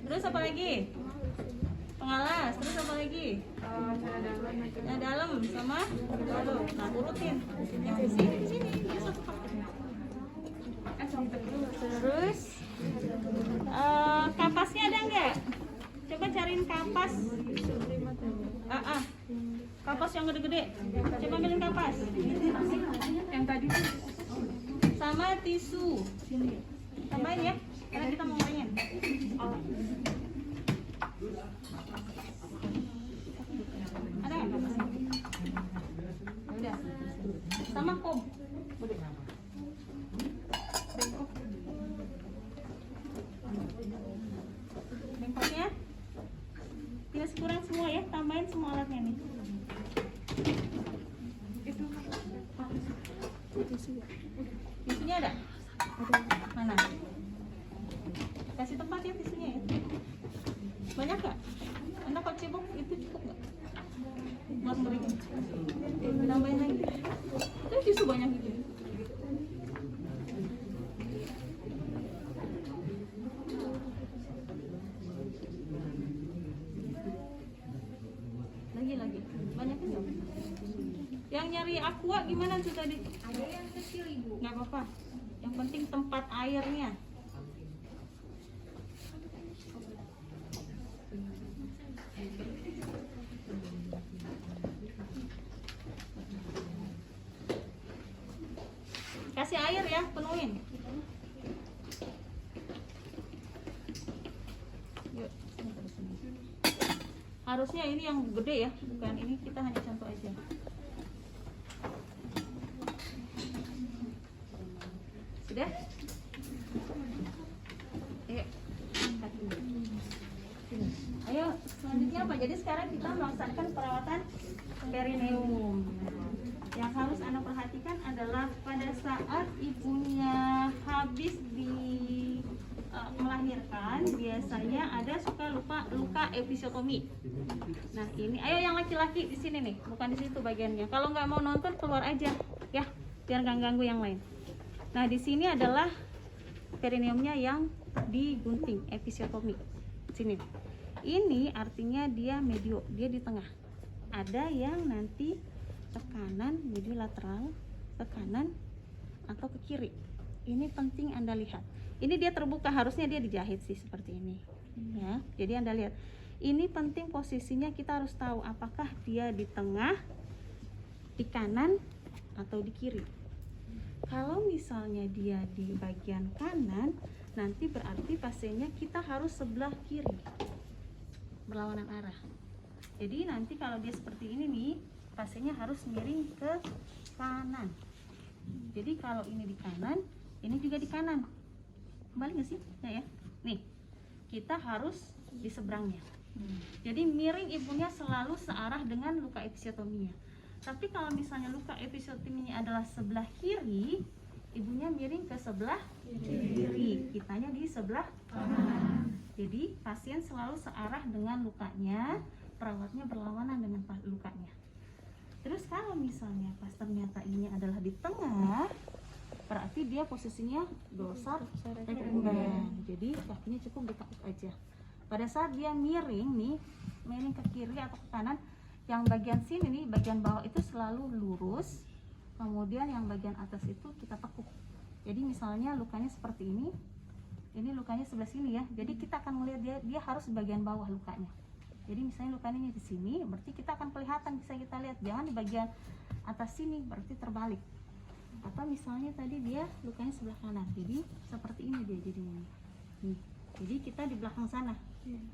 Terus apa lagi? Pengalas. Terus apa lagi? Celana dalam sama lalu. Nah, urutin. Yang di sini. Ini satu paket. Terus kapasnya ada nggak? Coba cariin kapas. Kapas yang gede-gede. Coba ambilin kapas. Yang tadi. Sama tisu. Tambahin ya, karena kita mau main. Ada nggak kapasnya? Udah. Sama kom. Bengkoknya tidak kurang semua ya, tambahin semua alatnya nih. Tisunya ada? Mana? Kasih tempat ya tisunya ya. Banyak gak? Anda kok cebok itu cukup gak? Buat berikan. Tambahin lagi. Itu tisu banyak gitu. Lagi. Banyak kan? Yang nyari aqua gimana tuh tadi? Ada yang kecil Ibu. Nggak apa-apa. Yang penting tempat airnya. Kasih air ya, penuhin. Yuk. Harusnya ini yang gede ya, bukan ini, kita hanya contoh aja. Sudah? Ayo, selanjutnya apa? Jadi sekarang kita melaksanakan perawatan perineum. Yang harus Anda perhatikan adalah pada saat ibunya habis melahirkan, biasanya ada luka episiotomi. Nah ini, ayo yang laki-laki di sini nih, bukan di situ bagiannya. Kalau nggak mau nonton keluar aja, ya, biar nggak ganggu yang lain. Nah di sini adalah perineumnya yang digunting, episiotomi. Sini. Ini artinya dia medio, dia di tengah. Ada yang nanti ke kanan, medio lateral, ke kanan atau ke kiri. Ini penting Anda lihat. Ini dia terbuka, harusnya dia dijahit sih seperti ini. Ya, jadi Anda lihat. Ini penting posisinya, kita harus tahu apakah dia di tengah, di kanan atau di kiri. Kalau misalnya dia di bagian kanan, nanti berarti pasiennya kita harus sebelah kiri, berlawanan arah. Jadi nanti kalau dia seperti ini nih, pasiennya harus miring ke kanan. Jadi kalau ini di kanan, ini juga di kanan. Kembali nggak sih? Ya, ya. Nih, kita harus di seberangnya. Jadi miring ibunya selalu searah dengan luka episiotominya. Tapi kalau misalnya luka episiotominya adalah sebelah kiri, ibunya miring ke sebelah kiri, kitanya di sebelah kanan. Jadi pasien selalu searah dengan lukanya, perawatnya berlawanan dengan lukanya. Terus kalau misalnya pas ternyata ini adalah di tengah, berarti dia posisinya dorsal rectum. Jadi kakinya cukup ditekuk aja. Pada saat dia miring nih, miring ke kiri atau ke kanan, yang bagian sini nih, bagian bawah itu selalu lurus. Kemudian yang bagian atas itu kita tekuk. Jadi misalnya lukanya seperti ini lukanya sebelah sini ya. Jadi kita akan melihat dia harus di bagian bawah lukanya. Jadi misalnya lukanya di sini, berarti kita akan kelihatan, bisa kita lihat. Jangan di bagian atas sini, berarti terbalik. Atau misalnya tadi dia lukanya sebelah kanan, jadi seperti ini dia jadinya. Nih, jadi kita di belakang sana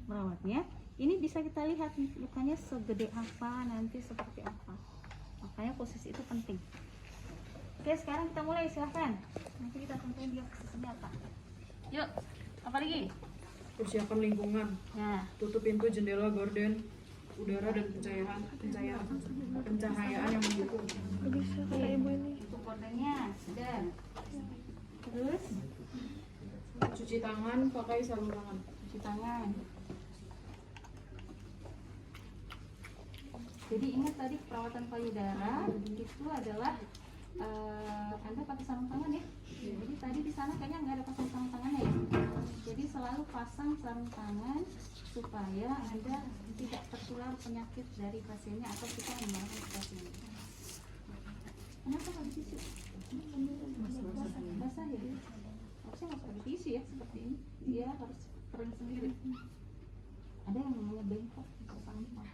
merawatnya. Ini bisa kita lihat nih, lukanya segede apa, nanti seperti apa. Makanya posisi itu penting. Oke, sekarang kita mulai, silahkan. Nanti kita tentuin dia posisinya apa. Yuk, apa lagi? Persiapan lingkungan. Nah, Tutup pintu, jendela, gorden, udara dan pencahayaan yang mendukung. itu kodenya sudah. Terus Cuci tangan pakai sarung tangan. cuci tangan. Jadi ingat tadi perawatan payudara itu adalah Anda pakai sarung tangan ya. Jadi tadi di sana kayaknya nggak ada pasang sarung tangannya ya. Jadi selalu pasang sarung tangan supaya Anda tidak tertular penyakit dari pasiennya atau kita menularkan pasien. Kenapa nggak di tisu? Basah ya. Harusnya nggak pakai tisu ya seperti ini. Dia harus kering sendiri. Ada yang namanya bengkok sampah.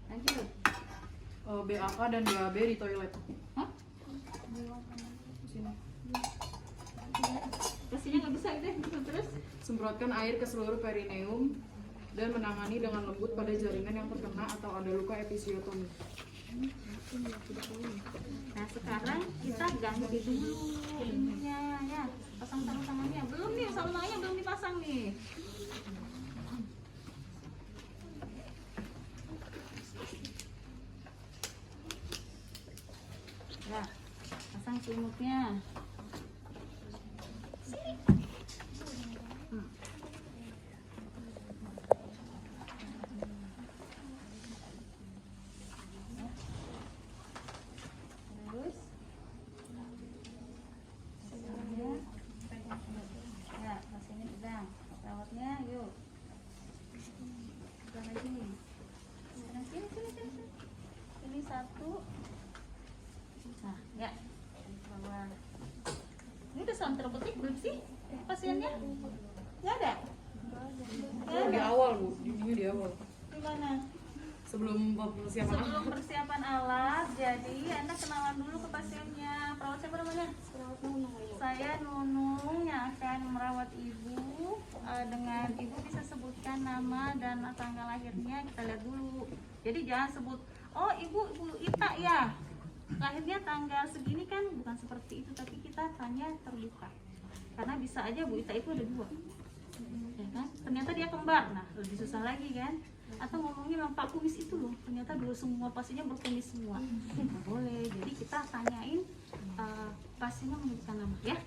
Lanjut. BAK dan BAB di toilet. Hah? Sini. Pastinya nggak bisa deh. Terus Semprotkan air ke seluruh perineum dan menangani dengan lembut pada jaringan yang terkena atau ada luka episiotomi. nah sekarang kita ganti dulu ininya ya. Pasang sarung tangannya. Belum nih, sarung tangannya belum dipasang nih. Ya, pasang selimutnya. Hmm. Terus, ya, pasiennya pegang. Perawatnya, yuk. Pegang lagi. Sini. Ini satu. Nah, ya. Bawah. Ini udah santropetik belum sih pasiennya? Nggak ada? Nggak Di ada? awal Bu, di awal. Di mana? Sebelum persiapan Sebelum persiapan alat, jadi Anda kenalan dulu ke pasiennya. Perawat siapa namanya? Saya Nunung yang akan merawat ibu. Dengan ibu bisa sebutkan nama dan tanggal lahirnya, kita lihat dulu. Jadi jangan sebut, oh ibu Ita ya. Lahirnya tanggal segini kan, bukan seperti itu, tapi kita tanya terbuka. Karena bisa aja Bu Ita itu ada dua, ya kan? Ternyata dia kembar, nah lebih susah lagi kan? Atau ngomongin sama Pak Kumis itu loh, ternyata dua semua pasiennya berkumis semua. Nggak boleh, jadi kita tanyain pasiennya menyebutkan nama ya.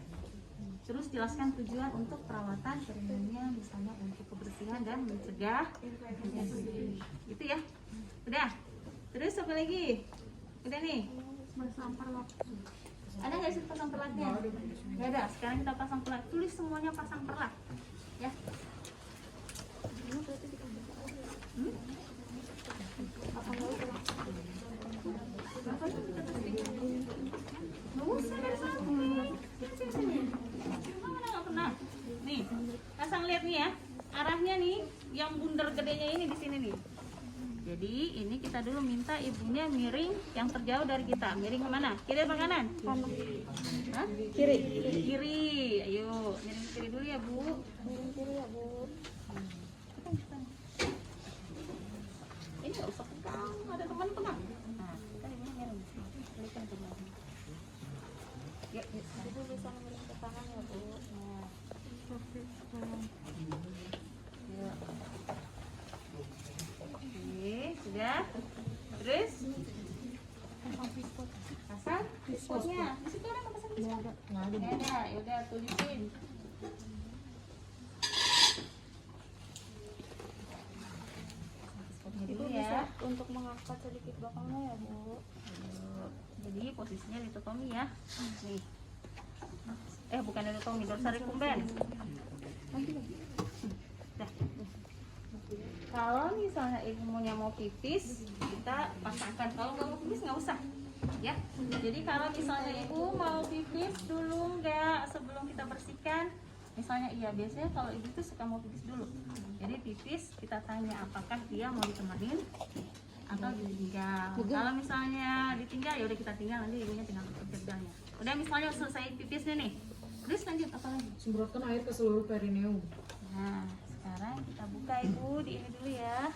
Terus jelaskan tujuan untuk perawatan perineumnya, misalnya untuk kebersihan dan mencegah infeksi. Gitu ya. Udah. Terus apa lagi? Udah nih. Pasang pelat. Ada nggak sih pasang pelatnya? Nggak ada. Sekarang kita pasang pelat. Tulis semuanya pasang pelat. Ya. Nggak usah dari sana. Sini. Mana nggak pernah. Nih, pasang lihat nih ya. Arahnya nih, yang bundar gedenya ini di sini nih. Jadi ini kita dulu minta ibunya miring yang terjauh dari kita. Miring kemana? Kiri atau kanan? Kanan. Hah? Kiri. Kiri. Ayo, miring kiri dulu ya Bu. Miring kiri ya Bu. Ini nggak usah pegang, ada teman pegang. Nah, kita ibunya miring. Berikan teman. Yuk. Ibu bisa miring ke kanan ya Bu. Nah. Yuk. Oke, sudah. Terus pasang pispotnya. Di situ ada pasang pispot? Nggak ada. Ya udah tulisin. Pispotnya dulu ya. Untuk mengangkat sedikit belakangnya ya Bu. Jadi posisinya litotomi ya. Nih. Bukan litotomi, dorsaricumben. Dah. Kalau misalnya ibunya mau pipis, kita pasangkan. Kalau nggak mau pipis nggak usah, ya. Jadi kalau misalnya ibu mau pipis dulu nggak sebelum kita bersihkan, misalnya iya biasanya kalau ibu itu suka mau pipis dulu. Jadi pipis kita tanya apakah dia mau ditemenin atau ditinggal. Kalau misalnya ditinggal ya udah kita tinggal, nanti ibunya tinggal kerjanya. Udah misalnya selesai pipisnya nih, terus lanjut apa lagi? Semprotkan air ke seluruh perineum. Nah, sekarang kita buka ibu di ini dulu ya.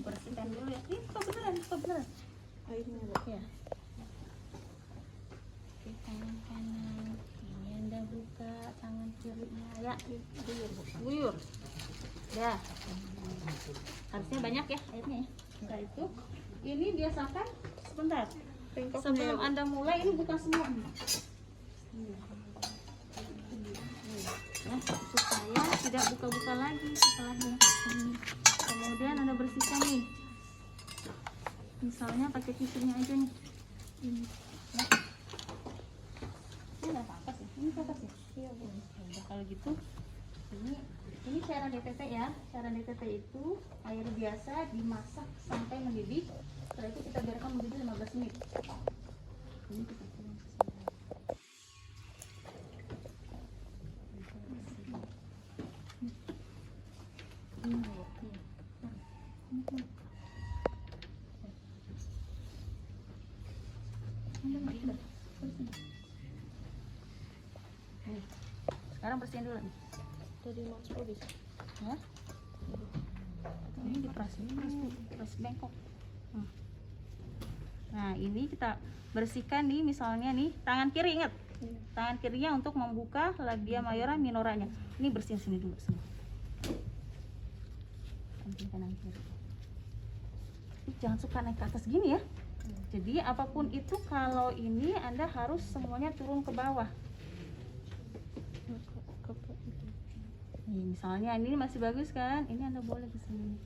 Bersihkan dulu ya. Ini buka beneran. Airnya Bu. Ya. Oke, tangan kanan. Ini Anda buka tangan kirinya ya. Guyur. Ya. Harusnya banyak ya airnya ya. Setelah itu, ini biasakan sebentar. Sebelum Anda mulai ini buka semua. Nah, supaya tidak buka-buka lagi setelahnya. Kemudian Anda bersihkan nih. Misalnya pakai tisunya aja nih. Ini. Ya. Ini nggak apa-apa sih. Ini apa sih? Iya bu. Udah kalau gitu, ini cara DTT ya. Cara DTT itu air biasa dimasak sampai mendidih. Setelah itu kita biarkan mendidih 15 menit. Ini kita tuang ke sini. Nih, sekarang bersihin dulu nih. Dari Mas Bodis. Ya. Ini diperas dulu, Mas Bu. Peras bengkok. Nah, ini kita bersihkan nih, misalnya nih, tangan kiri ingat. Tangan kirinya untuk membuka labia mayora minoranya. Ini bersihin sini dulu semua. Ambil kanan kiri. Jangan suka naik ke atas gini ya. Jadi apapun itu kalau ini Anda harus semuanya turun ke bawah. Nih, misalnya ini masih bagus kan? Ini Anda boleh ke sini.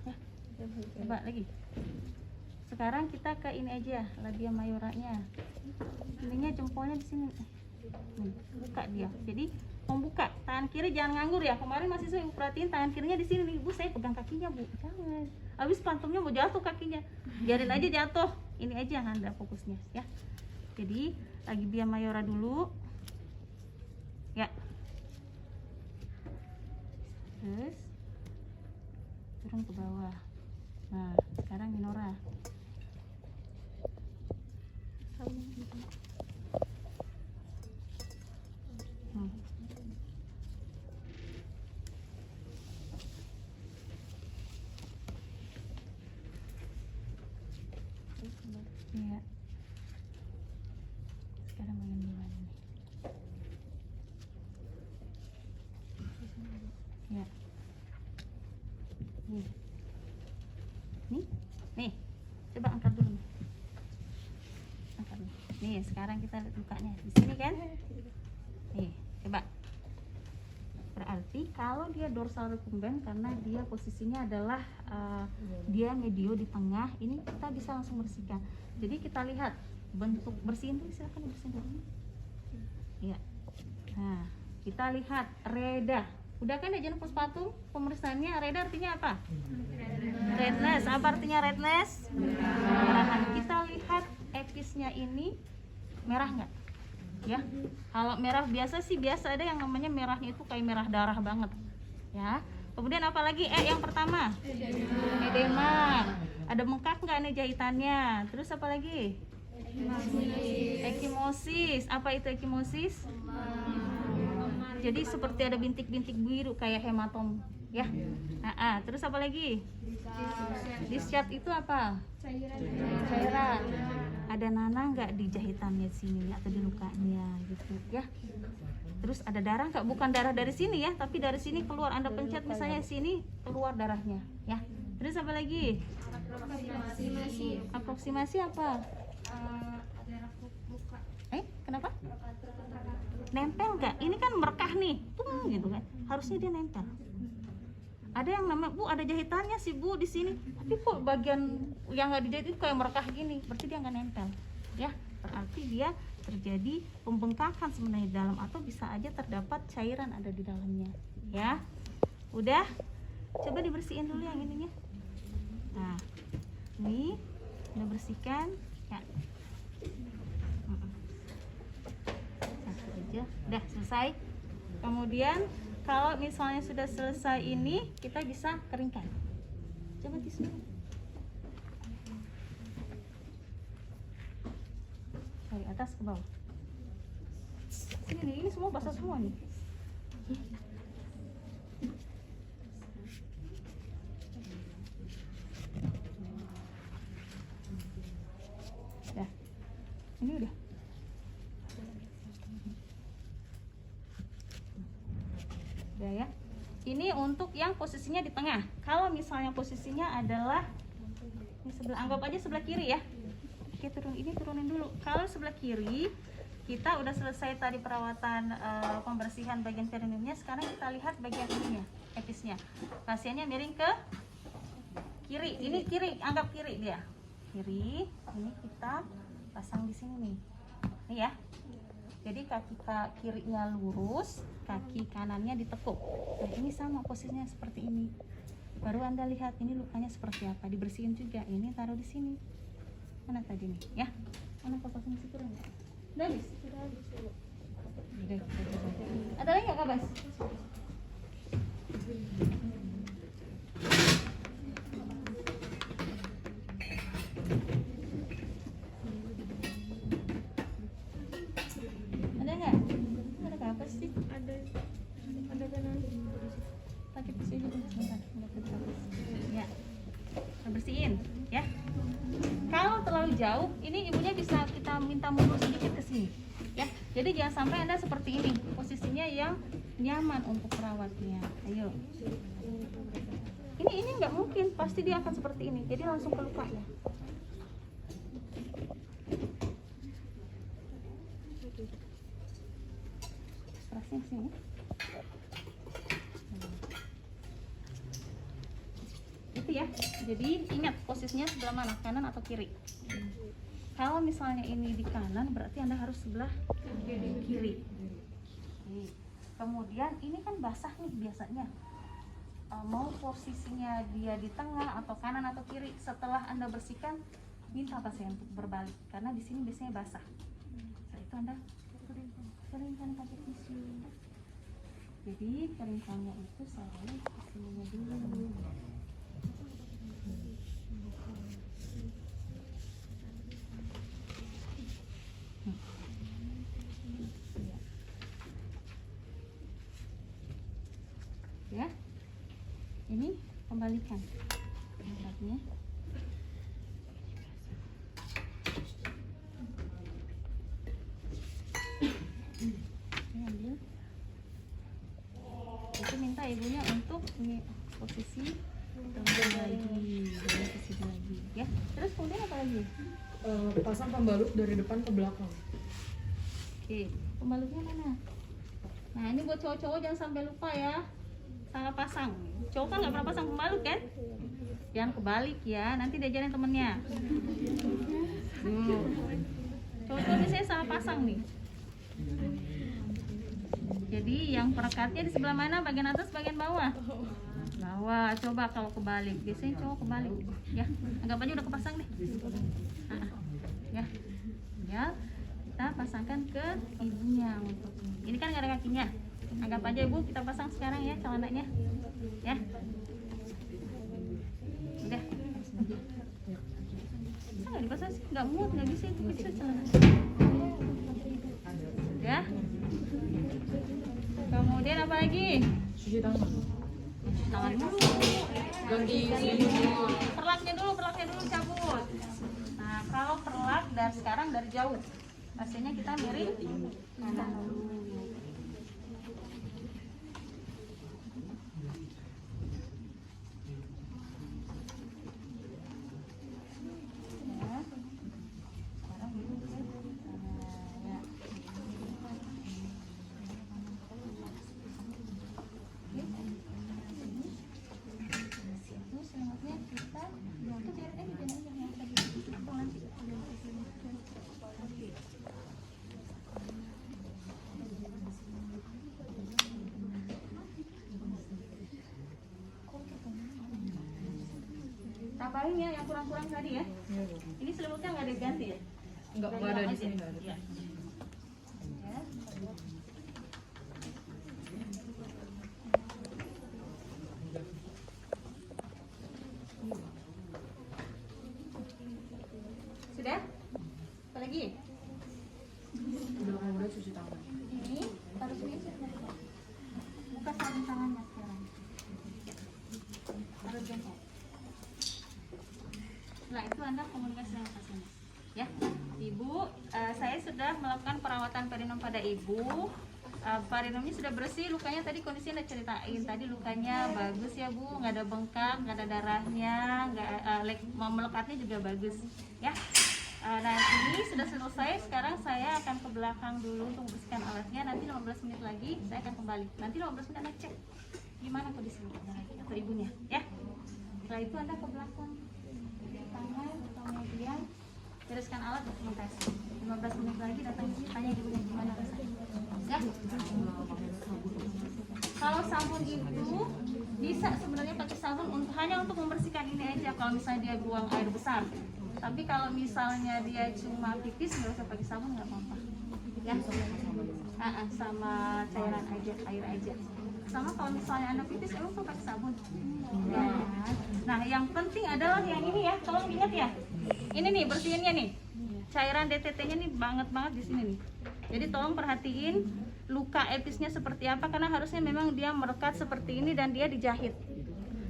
Ya. Coba lagi. Sekarang kita ke ini aja, labia mayoranya. Ininya jempolnya di sini. Nih, buka dia. Jadi membuka tangan kiri jangan nganggur ya. Kemarin masih saya perhatiin tangan kirinya di sini nih. Bu, saya pegang kakinya, Bu. Jangan. Habis pantumnya mau jatuh kakinya. Biarin aja jatuh. Ini aja Anda fokusnya ya. Jadi labia mayora dulu. Ya. Terus turun ke bawah. Nah, sekarang minora. Iya. Sekarang bagian bawah ini. Ya. Nih, coba angkat dulu. Angkat dulu. Nih, sekarang kita lihat lukanya di sini kan? Nih, coba. Berarti kalau dia dorsal recumbens karena dia posisinya adalah dia medio di tengah, ini kita bisa langsung bersihkan. Jadi kita lihat bentuk bersihin dulu, silakan bersihin dulu. Iya. Nah, kita lihat reda. Udah kan ya jenupus patung pemeriksaannya. Reda artinya apa? Redness. Apa artinya redness? Merahan. Kita lihat episnya ini merah nggak? Ya, kalau merah biasa sih biasa ada yang namanya merahnya itu kayak merah darah banget. Ya. Kemudian apa lagi? Yang pertama edema. Ada bengkak nggak nih jahitannya? Terus apa lagi? Ekimosis. Apa itu ekimosis? Jadi seperti ada bintik-bintik biru kayak hematom, ya. Terus apa lagi? Discharge itu apa? Cairan. Ada nanah nggak di jahitannya sini atau di lukanya gitu, ya. Terus ada darah nggak? Bukan darah dari sini ya, tapi dari sini keluar. Anda pencet misalnya sini keluar darahnya, ya. Terus apa lagi? Aproksimasi apa? Kenapa? Nempel nggak? Ini kan merekah nih, gitu kan? Harusnya dia nempel. Ada yang namanya Bu, ada jahitannya sih Bu di sini, tapi kok bagian yang nggak dijahit itu kayak merekah gini, berarti dia nggak nempel, ya. Berarti dia terjadi pembengkakan sebenarnya di dalam, atau bisa aja terdapat cairan ada di dalamnya, ya. Udah, coba dibersihin dulu yang ininya. Nah, ini udah bersihkan, ya. Satu aja, udah selesai. Kemudian kalau misalnya sudah selesai ini, kita bisa keringkan. Coba tisu. Dari atas ke bawah. Sini nih, ini semua basah semua nih. Dah. Ini udah. Ya, ini untuk yang posisinya di tengah. Kalau misalnya posisinya adalah ini sebelah, anggap aja sebelah kiri ya. Oke, turunin dulu. Kalau sebelah kiri kita udah selesai tadi perawatan pembersihan bagian perineumnya. Sekarang kita lihat bagian ininya, episnya. Pasiennya miring ke kiri, ini kiri, anggap kiri dia. Kiri, ini kita pasang di sini nih. Nih ya. Jadi kaki kirinya lurus, kaki kanannya ditekuk. Nah, ini sama posisinya seperti ini. Baru Anda lihat ini lukanya seperti apa, dibersihin juga. Ini taruh di sini. Mana tadi nih, ya? Mana kotak masih kurang? Udah habis? Sudah habis Bu. Udah. Ada lagi nggak, Kak Bas? Ada nggak? Ada apa sih? Ada kanan. Pakai tisu aja dulu sebentar. Ya, kita bersihin, ya. Kalau terlalu jauh, ini ibunya bisa kita minta mundur sedikit ke sini, ya. Jadi jangan sampai Anda seperti ini, posisinya yang nyaman untuk perawatnya. Ayo. Ini nggak mungkin, pasti dia akan seperti ini. Jadi langsung ke luka ya. Terasnya sini. Itu ya. Jadi ingat posisinya sebelah mana, kanan atau kiri. Kalau misalnya ini di kanan, berarti Anda harus sebelah kiri. Oke. Kemudian ini kan basah nih biasanya. Mau posisinya dia di tengah atau kanan atau kiri, setelah Anda bersihkan, minta pasien untuk berbalik karena di sini biasanya basah. Setelah itu Anda keringkan pakai tisu. Jadi keringkannya itu selalu kesininya dulu. Ya, ini kembalikan tempatnya. Ini ambil. Itu minta ibunya untuk ini posisi lagi, posisi lagi, ya. Terus kemudian apa lagi? Pasang pembalut dari depan ke belakang. Oke, pembalutnya mana? Nah, ini buat cowok-cowok jangan sampai lupa ya. Salah pasang. Cowok kan nggak pernah pasang pembalut kan? Jangan kebalik ya, nanti diajarin temennya. Cowok-cowok biasanya salah pasang nih. Jadi yang perekatnya di sebelah mana? Bagian atas, bagian bawah? Bawah. Coba kalau kebalik. Biasanya cowok kebalik. Ya, anggap aja udah kepasang deh. Ya, ya. Kita pasangkan ke ibunya untuk ini kan nggak ada kakinya. Anggap aja ibu kita pasang sekarang ya celananya, ya. Udah. Bisa nggak dipasang sih? Nggak muat, nggak bisa itu kecil celana. Ya. Kemudian apa lagi? Cuci tangan. Tangan dulu. Ganti selimut. Perlaknya dulu cabut. Nah, kalau perlak dari sekarang dari jauh. Pastinya kita miring kanan dulu. Tambahin ya yang kurang-kurang tadi ya. Ini selimutnya nggak ada ganti ya? Enggak ada di sini, enggak ada. Ya. Ya. Sudah? Apa lagi? Udah cuci tangan. Ini taruh sini. Buka sarung tangannya sekarang. Taruh jempol. Setelah itu Anda komunikasi dengan pasien. Ya, Ibu, saya sudah melakukan perawatan perineum pada Ibu. Perineumnya sudah bersih, lukanya tadi kondisinya udah ceritain. Tadi lukanya bagus ya Bu, nggak ada bengkak, nggak ada darahnya, melekatnya juga bagus. Ya, nah ini sudah selesai. Sekarang saya akan ke belakang dulu untuk membersihkan alatnya. Nanti 15 menit lagi saya akan kembali. Nanti 15 menit Anda cek gimana kondisi lukanya lagi atau ibunya. Ya, Setelah itu Anda ke belakang tangan, kemudian tiriskan alat dokumentasi. 15 menit lagi datang sini, tanya dulu gimana rasanya. Ya. Kalau sabun itu bisa sebenarnya pakai sabun hanya untuk membersihkan ini aja. Kalau misalnya dia buang air besar. Tapi kalau misalnya dia cuma pipis nggak usah pakai sabun, nggak apa-apa. Ya. Sama cairan aja, air aja. Sama kalau misalnya Anda pipis emang kok pakai sabun. Ya. Nah, yang penting adalah yang ini ya, tolong diingat ya. Ini nih bersihinnya nih. Cairan DTT-nya nih banget di sini nih. Jadi tolong perhatiin luka episnya seperti apa, karena harusnya memang dia merekat seperti ini dan dia dijahit.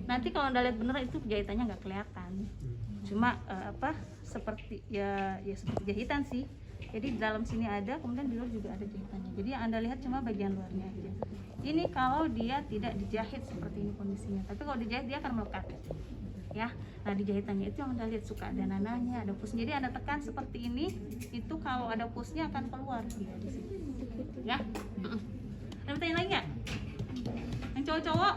Nanti kalau Anda lihat bener itu jahitannya nggak kelihatan. Cuma seperti ya seperti jahitan sih. Jadi di dalam sini ada, kemudian di luar juga ada jahitannya. Jadi yang Anda lihat cuma bagian luarnya aja. Ini kalau dia tidak dijahit seperti ini kondisinya. Tapi kalau dijahit dia akan melekat. Ya. Nah, di jahitannya itu yang Anda lihat suka ada nananya, ada pusnya. Jadi Anda tekan seperti ini, itu kalau ada pusnya akan keluar dia di sini. Ya. Ada pertanyaan lagi nggak? Yang cowok-cowok?